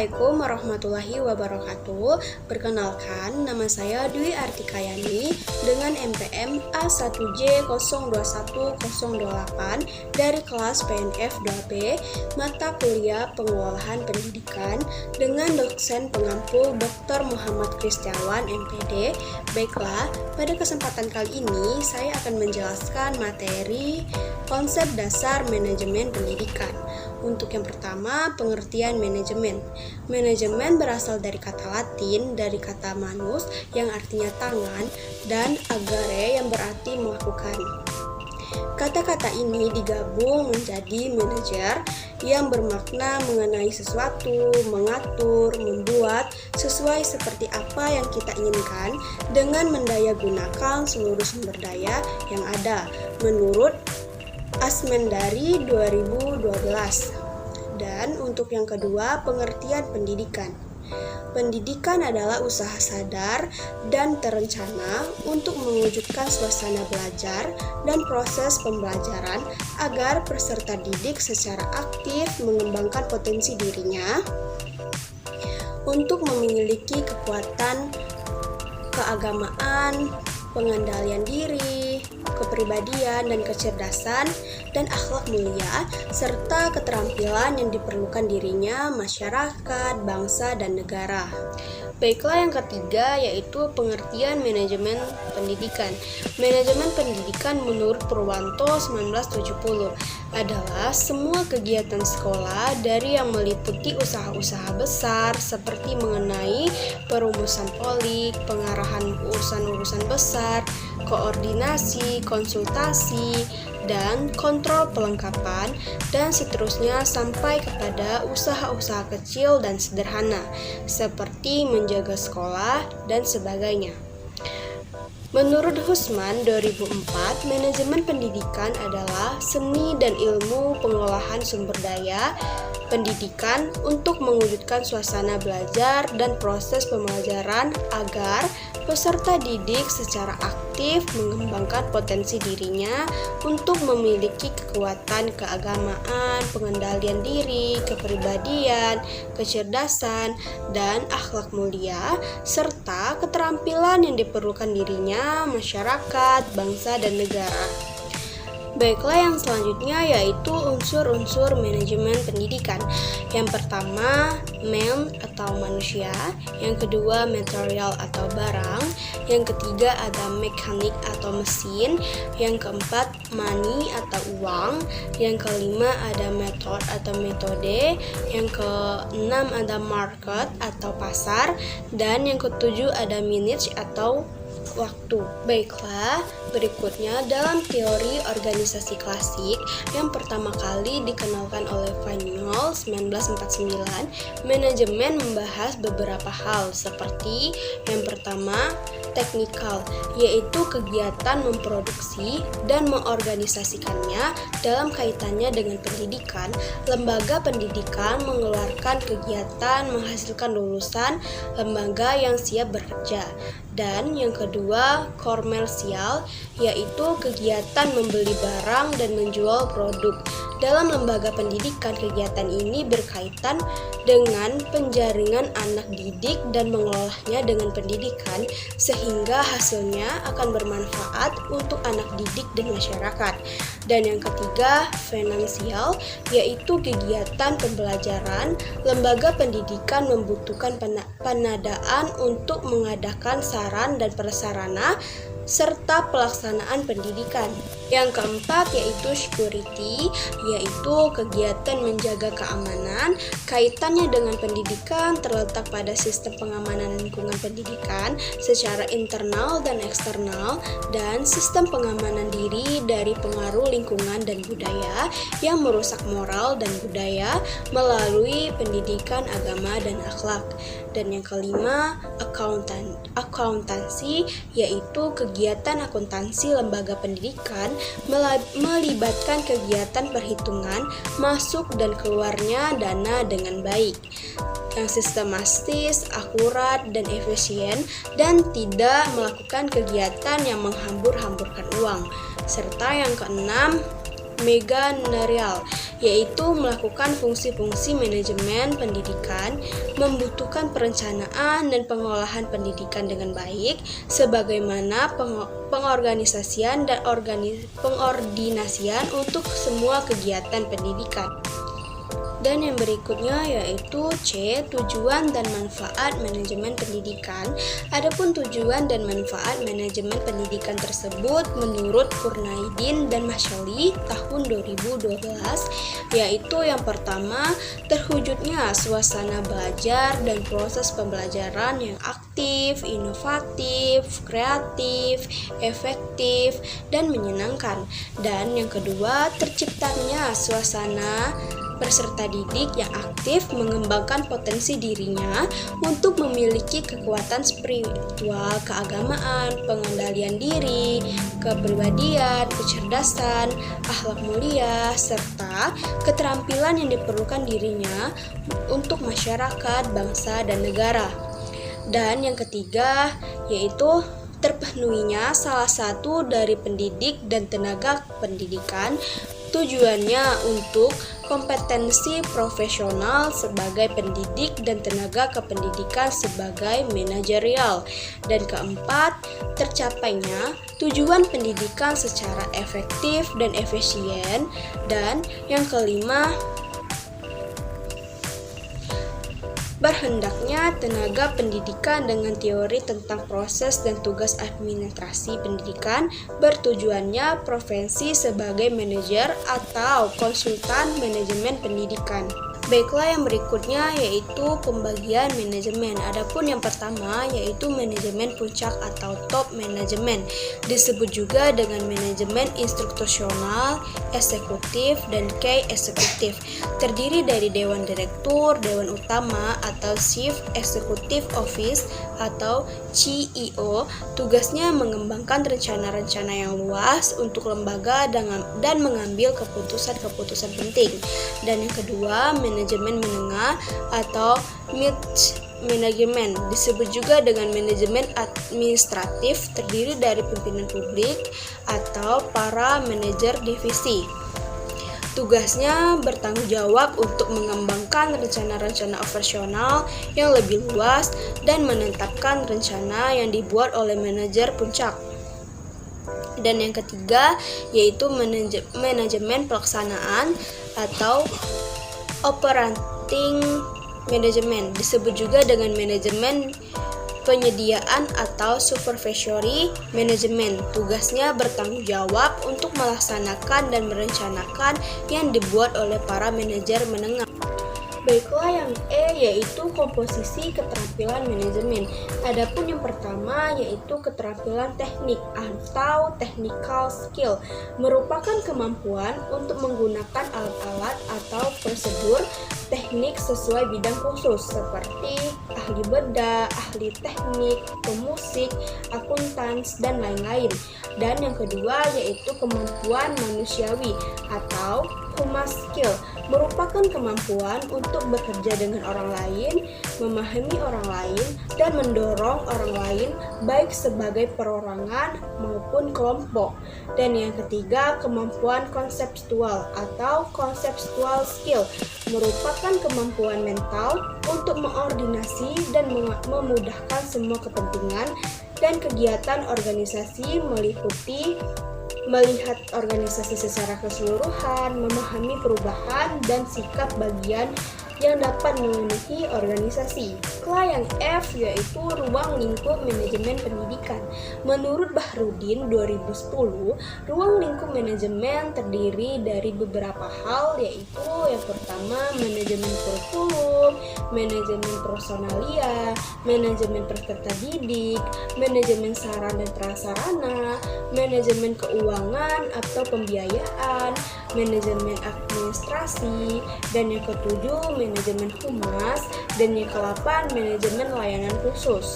Assalamualaikum warahmatullahi wabarakatuh. Perkenalkan, nama saya Dwi Artikayani dengan MPM A1J021028 dari kelas PNF 2B, mata kuliah Pengelolaan Pendidikan dengan dosen pengampu Dr. Muhammad Kristiawan MPD. Baiklah, pada kesempatan kali ini saya akan menjelaskan materi konsep dasar manajemen pendidikan. Untuk yang pertama, pengertian manajemen. Manajemen berasal dari kata Latin, dari kata manus yang artinya tangan, dan agere yang berarti melakukan. Kata-kata ini digabung menjadi manajer yang bermakna mengenai sesuatu, mengatur, membuat sesuai seperti apa yang kita inginkan dengan mendayagunakan seluruh sumber daya yang ada menurut Asmendari 2012. Dan untuk yang kedua, pengertian pendidikan. Pendidikan adalah usaha sadar dan terencana untuk mewujudkan suasana belajar dan proses pembelajaran agar peserta didik secara aktif mengembangkan potensi dirinya untuk memiliki kekuatan keagamaan, pengendalian diri, kepribadian dan kecerdasan, dan akhlak mulia, serta keterampilan yang diperlukan dirinya, masyarakat, bangsa, dan negara. Baiklah, yang ketiga yaitu pengertian manajemen pendidikan. Manajemen pendidikan menurut Purwanto 1970 adalah semua kegiatan sekolah dari yang meliputi usaha-usaha besar seperti mengenai perumusan polik, pengarahan urusan-urusan besar, koordinasi, konsultasi, dan kontrol pelengkapan, dan seterusnya sampai kepada usaha-usaha kecil dan sederhana seperti menjaga sekolah dan sebagainya. Menurut Husman 2004, manajemen pendidikan adalah seni dan ilmu pengolahan sumber daya pendidikan untuk mewujudkan suasana belajar dan proses pembelajaran agar peserta didik secara aktif mengembangkan potensi dirinya untuk memiliki kekuatan keagamaan, pengendalian diri, kepribadian, kecerdasan, dan akhlak mulia, serta keterampilan yang diperlukan dirinya, masyarakat, bangsa, dan negara. Baiklah, yang selanjutnya yaitu unsur-unsur manajemen pendidikan. Yang pertama, man atau manusia, yang kedua material atau barang, yang ketiga ada mekanik atau mesin, yang keempat money atau uang, yang kelima ada method atau metode, yang keenam ada market atau pasar, dan yang ketujuh ada minutes atau waktu. Baiklah, berikutnya dalam teori organisasi klasik yang pertama kali dikenalkan oleh Fagnol 1949, manajemen membahas beberapa hal seperti yang pertama, teknikal, yaitu kegiatan memproduksi dan mengorganisasikannya dalam kaitannya dengan pendidikan. Lembaga pendidikan mengeluarkan kegiatan menghasilkan lulusan lembaga yang siap bekerja. Dan yang kedua, komersial, yaitu kegiatan membeli barang dan menjual produk. Dalam lembaga pendidikan, kegiatan ini berkaitan dengan penjaringan anak didik dan mengelolanya dengan pendidikan sehingga hasilnya akan bermanfaat untuk anak didik dan masyarakat. Dan yang ketiga, finansial, yaitu kegiatan pembelajaran. Lembaga pendidikan membutuhkan penadaan untuk mengadakan saran dan prasarana serta pelaksanaan pendidikan. Yang keempat yaitu security, yaitu kegiatan menjaga keamanan. Kaitannya dengan pendidikan terletak pada sistem pengamanan lingkungan pendidikan secara internal dan eksternal, dan sistem pengamanan diri dari pengaruh lingkungan dan budaya yang merusak moral dan budaya melalui pendidikan agama dan akhlak. Dan yang kelima, akuntansi, yaitu kegiatan akuntansi lembaga pendidikan melibatkan kegiatan perhitungan masuk dan keluarnya dana dengan baik, yang sistematis, akurat, dan efisien, dan tidak melakukan kegiatan yang menghambur-hamburkan uang. Serta yang keenam, meganerial, yaitu melakukan fungsi-fungsi manajemen pendidikan, membutuhkan perencanaan dan pengolahan pendidikan dengan baik, sebagaimana pengorganisasian dan pengordinasian untuk semua kegiatan pendidikan. Dan yang berikutnya yaitu C. Tujuan dan manfaat manajemen pendidikan. Adapun tujuan dan manfaat manajemen pendidikan tersebut menurut Kurnaidin dan Masyali tahun 2012, yaitu yang pertama, terwujudnya suasana belajar dan proses pembelajaran yang aktif, inovatif, kreatif, efektif, dan menyenangkan. Dan yang kedua, terciptanya suasana peserta didik yang aktif mengembangkan potensi dirinya untuk memiliki kekuatan spiritual, keagamaan, pengendalian diri, kepribadian, kecerdasan, akhlak mulia, serta keterampilan yang diperlukan dirinya untuk masyarakat, bangsa, dan negara. Dan yang ketiga yaitu terpenuhinya salah satu dari pendidik dan tenaga pendidikan, tujuannya untuk kompetensi profesional sebagai pendidik dan tenaga kependidikan sebagai manajerial. Dan keempat, tercapainya tujuan pendidikan secara efektif dan efisien. Dan yang kelima, berhendaknya tenaga pendidikan dengan teori tentang proses dan tugas administrasi pendidikan bertujuannya profesi sebagai manajer atau konsultan manajemen pendidikan. Baiklah, yang berikutnya yaitu pembagian manajemen. Adapun yang pertama yaitu manajemen puncak atau top manajemen. Disebut juga dengan manajemen instruksional, eksekutif, dan key eksekutif. Terdiri dari dewan direktur, dewan utama atau chief executive office atau CEO. Tugasnya mengembangkan rencana-rencana yang luas untuk lembaga dan mengambil keputusan-keputusan penting. Dan yang kedua, manajemen menengah atau mid management, disebut juga dengan manajemen administratif, terdiri dari pimpinan publik atau para manajer divisi. Tugasnya bertanggung jawab untuk mengembangkan rencana-rencana operasional yang lebih luas dan menetapkan rencana yang dibuat oleh manajer puncak. Dan yang ketiga yaitu manajemen pelaksanaan atau operating management, disebut juga dengan manajemen penyediaan atau supervisory management. Tugasnya bertanggung jawab untuk melaksanakan dan merencanakan yang dibuat oleh para manajer menengah. Baiklah, yang E yaitu komposisi keterampilan manajemen. Adapun yang pertama yaitu keterampilan teknik atau technical skill, merupakan kemampuan untuk menggunakan alat-alat atau prosedur teknik sesuai bidang khusus seperti ahli bedah, ahli teknik, pemusik, akuntans, dan lain-lain. Dan yang kedua yaitu kemampuan manusiawi atau human skill, merupakan kemampuan untuk bekerja dengan orang lain, memahami orang lain, dan mendorong orang lain baik sebagai perorangan maupun kelompok. Dan yang ketiga, kemampuan konseptual atau conceptual skill, merupakan kemampuan mental untuk mengordinasi dan memudahkan semua kepentingan dan kegiatan organisasi, meliputi melihat organisasi secara keseluruhan, memahami perubahan dan sikap bagian yang dapat memenuhi organisasi. Yang F yaitu ruang lingkup manajemen pendidikan. Menurut Bahrudin 2010, ruang lingkup manajemen terdiri dari beberapa hal, yaitu yang pertama manajemen kurikulum, manajemen personalia, manajemen peserta didik, manajemen sarana dan prasarana, manajemen keuangan atau pembiayaan, manajemen administrasi, dan yang ketujuh manajemen humas, dan yang ke-8 manajemen layanan khusus.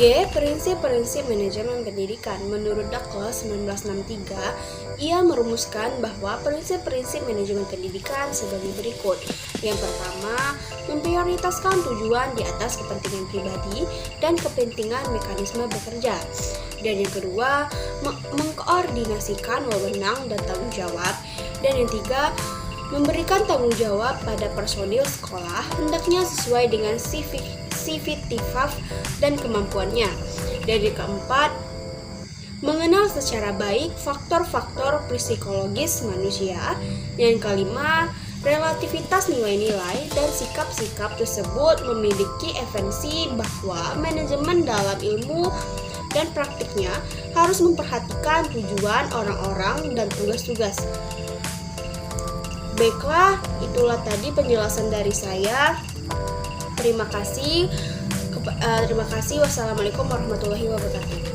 G. Prinsip-prinsip manajemen pendidikan. Menurut Daklos 1963, ia merumuskan bahwa prinsip-prinsip manajemen pendidikan sebagai berikut. Yang pertama, memprioritaskan tujuan di atas kepentingan pribadi dan kepentingan mekanisme bekerja. Dan yang kedua, mengkoordinasikan wewenang dan tanggung jawab. Dan yang tiga, Memberikan tanggung jawab pada personil sekolah hendaknya sesuai dengan civitas dan kemampuannya. Dan yang keempat, mengenal secara baik faktor-faktor psikologis manusia. Yang kelima, relativitas nilai-nilai dan sikap-sikap tersebut memiliki esensi bahwa manajemen dalam ilmu dan praktiknya harus memperhatikan tujuan orang-orang dan tugas-tugas. Baiklah, itulah tadi penjelasan dari saya. Terima kasih. Wassalamualaikum warahmatullahi wabarakatuh.